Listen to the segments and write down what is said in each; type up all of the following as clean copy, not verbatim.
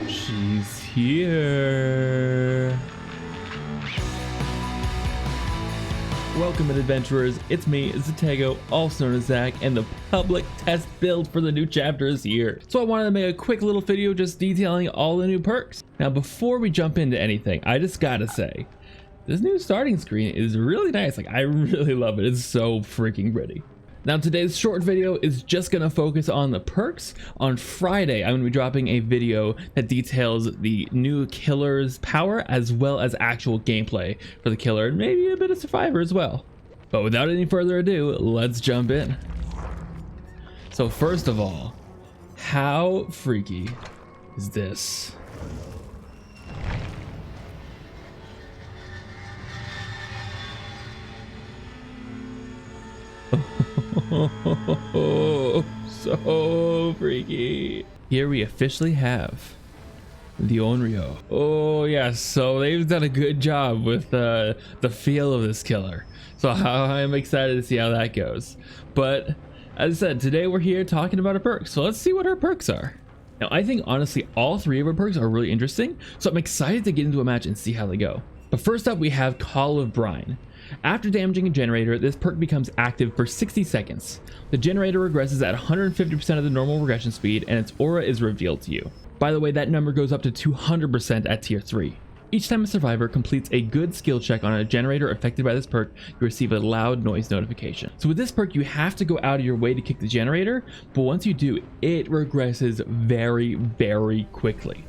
She's here. Welcome in, adventurers. It's me, Sadako, also known as Zach, and the public test build for the new chapter is here. So I wanted to make a quick little video just detailing all the new perks. Now before we jump into anything, I just gotta say, this new starting screen is really nice. Like, I really love it. It's so freaking pretty. Now today's short video is just gonna focus on the perks. On Friday, I'm gonna be dropping a video that details the new killer's power as well as actual gameplay for the killer and maybe a bit of survivor as well. But without any further ado, let's jump in. So first of all, how freaky is this? So freaky. Here we officially have the Onryo. Oh yes, so they've done a good job with the feel of this killer. So I'm excited to see how that goes. But as I said, today we're here talking about her perks. So let's see what her perks are. Now I think honestly all three of her perks are really interesting. So I'm excited to get into a match and see how they go. But first up we have Call of Brine. After damaging a generator, this perk becomes active for 60 seconds. The generator regresses at 150% of the normal regression speed and its aura is revealed to you. By the way, that number goes up to 200% at tier 3. Each time a survivor completes a good skill check on a generator affected by this perk, you receive a loud noise notification. So with this perk, you have to go out of your way to kick the generator, but once you do, it regresses very, very quickly.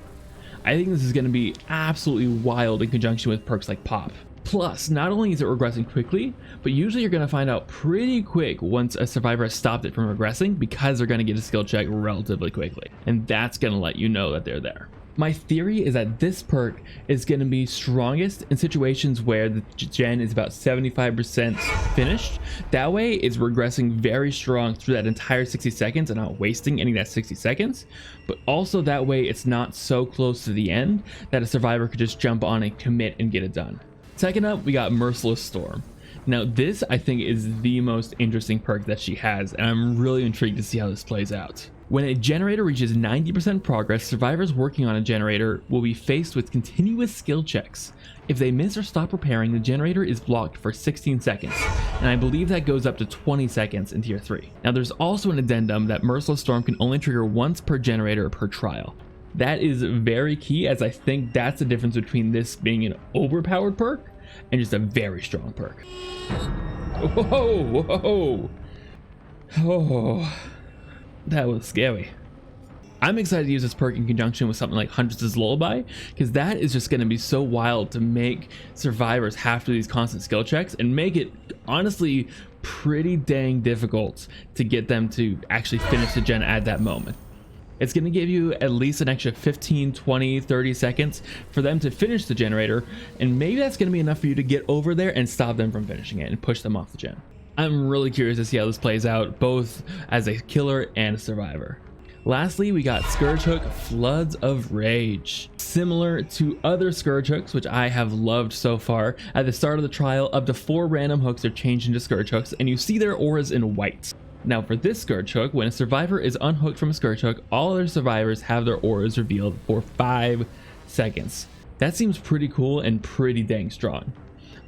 I think this is going to be absolutely wild in conjunction with perks like Pop. Plus, not only is it regressing quickly, but usually you're going to find out pretty quick once a survivor has stopped it from regressing because they're going to get a skill check relatively quickly. And that's going to let you know that they're there. My theory is that this perk is going to be strongest in situations where the gen is about 75% finished. That way it's regressing very strong through that entire 60 seconds and not wasting any of that 60 seconds. But also that way it's not so close to the end that a survivor could just jump on and commit and get it done. Second up, we got Merciless Storm. Now this I think is the most interesting perk that she has, and I'm really intrigued to see how this plays out. When a generator reaches 90% progress, survivors working on a generator will be faced with continuous skill checks. If they miss or stop repairing, the generator is blocked for 16 seconds, and I believe that goes up to 20 seconds in tier 3. Now there's also an addendum that Merciless Storm can only trigger once per generator per trial. That is very key, as I think that's the difference between this being an overpowered perk and just a very strong perk. Whoa, whoa, oh, that was scary. I'm excited to use this perk in conjunction with something like Huntress's Lullaby, because that is just going to be so wild to make survivors have to do these constant skill checks and make it honestly pretty dang difficult to get them to actually finish the gen at that moment. It's going to give you at least an extra 15, 20, 30 seconds for them to finish the generator, and maybe that's going to be enough for you to get over there and stop them from finishing it and push them off the gen. I'm really curious to see how this plays out, both as a killer and a survivor. Lastly, we got Scourge Hook Floods of Rage. Similar to other Scourge Hooks, which I have loved so far, at the start of the trial, up to 4 random hooks are changed into Scourge Hooks, and you see their auras in white. Now for this Scourge Hook, when a survivor is unhooked from a Scourge Hook, all other survivors have their auras revealed for 5 seconds. That seems pretty cool and pretty dang strong.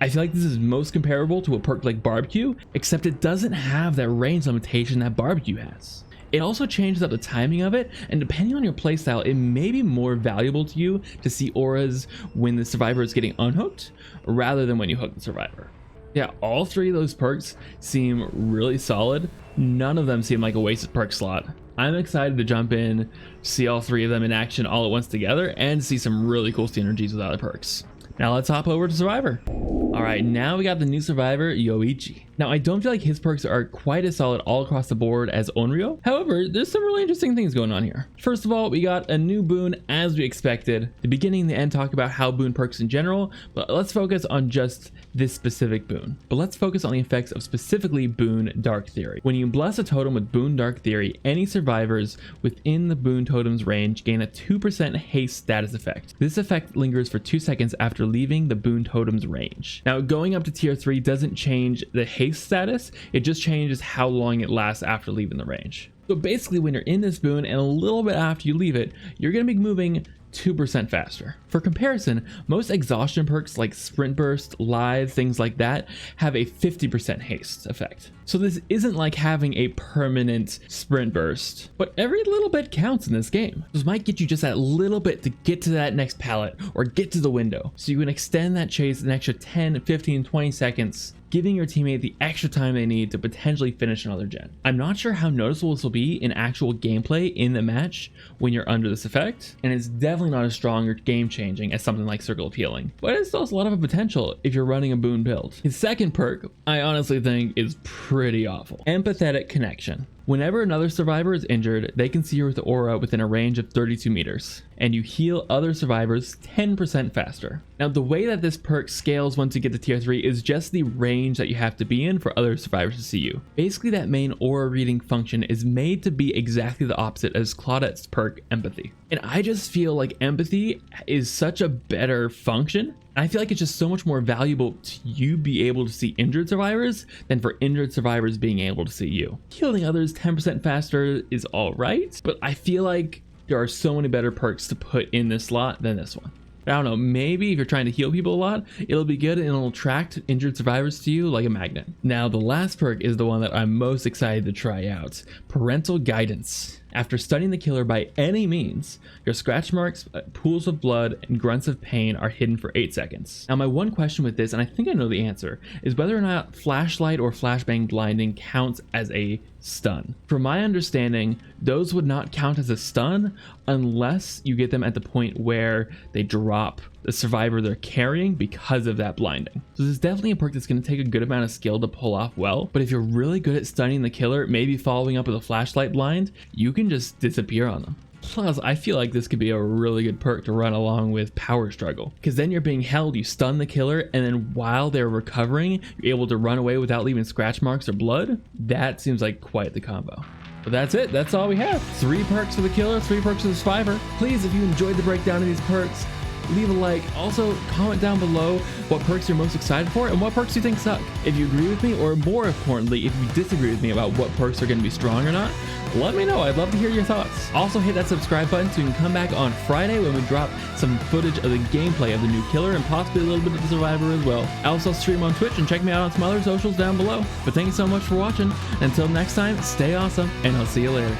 I feel like this is most comparable to a perk like Barbecue, except it doesn't have that range limitation that Barbecue has. It also changes up the timing of it, and depending on your playstyle, it may be more valuable to you to see auras when the survivor is getting unhooked rather than when you hook the survivor. Yeah, all three of those perks seem really solid. None of them seem like a wasted perk slot. I'm excited to jump in, see all three of them in action all at once together, and see some really cool synergies with other perks. Now let's hop over to Survivor. All right, now we got the new Survivor, Yoichi. Now I don't feel like his perks are quite as solid all across the board as Onryo. However, there's some really interesting things going on here. First of all, we got a new Boon as we expected. The beginning and the end talk about how Boon perks in general, but let's focus on just this specific Boon. But let's focus on the effects of specifically Boon Dark Theory. When you bless a totem with Boon Dark Theory, any survivors within the Boon totem's range gain a 2% haste status effect. This effect lingers for 2 seconds after leaving the Boon totem's range. Now going up to tier 3 doesn't change the haste status, it just changes how long it lasts after leaving the range. So basically when you're in this Boon and a little bit after you leave it, you're going to be moving 2% faster. For comparison, most exhaustion perks like Sprint Burst, Lithe, things like that have a 50% haste effect. So this isn't like having a permanent Sprint Burst, but every little bit counts in this game. This might get you just that little bit to get to that next pallet or get to the window, so you can extend that chase an extra 10, 15, 20 seconds, giving your teammate the extra time they need to potentially finish another gen. I'm not sure how noticeable this will be in actual gameplay in the match when you're under this effect, and it's definitely not as strong or game changing as something like Circle of Healing, but it still has a lot of potential if you're running a Boon build. His second perk, I honestly think is pretty awful. Empathetic Connection. Whenever another survivor is injured, they can see you with aura within a range of 32 meters, and you heal other survivors 10% faster. Now, the way that this perk scales once you get to tier 3 is just the range that you have to be in for other survivors to see you. Basically, that main aura reading function is made to be exactly the opposite as Claudette's perk, Empathy. And I just feel like Empathy is such a better function. I feel like it's just so much more valuable to you be able to see injured survivors than for injured survivors being able to see you. Healing others 10% faster is all right, but I feel like there are so many better perks to put in this slot than this one. I don't know, maybe if you're trying to heal people a lot, it'll be good and it'll attract injured survivors to you like a magnet. Now, the last perk is the one that I'm most excited to try out, Parental Guidance. After stunning the killer by any means, your scratch marks, pools of blood, and grunts of pain are hidden for 8 seconds. Now, my one question with this, and I think I know the answer, is whether or not flashlight or flashbang blinding counts as a stun. From my understanding, those would not count as a stun unless you get them at the point where they drop the survivor they're carrying because of that blinding. So this is definitely a perk that's going to take a good amount of skill to pull off well, but if you're really good at stunning the killer, maybe following up with a flashlight blind, you can just disappear on them. Plus, I feel like this could be a really good perk to run along with Power Struggle, because then you're being held, you stun the killer, and then while they're recovering, you're able to run away without leaving scratch marks or blood. That seems like quite the combo. But that's it, that's all we have. 3 perks for the killer, 3 perks for the survivor. Please, if you enjoyed the breakdown of these perks, leave a like. Also, comment down below what perks you're most excited for and what perks you think suck. If you agree with me, or more importantly, if you disagree with me about what perks are going to be strong or not, let me know. I'd love to hear your thoughts. Also, hit that subscribe button so you can come back on Friday when we drop some footage of the gameplay of the new killer and possibly a little bit of the survivor as well. I also stream on Twitch, and check me out on some other socials down below. But thank you so much for watching. Until next time, stay awesome, and I'll see you later.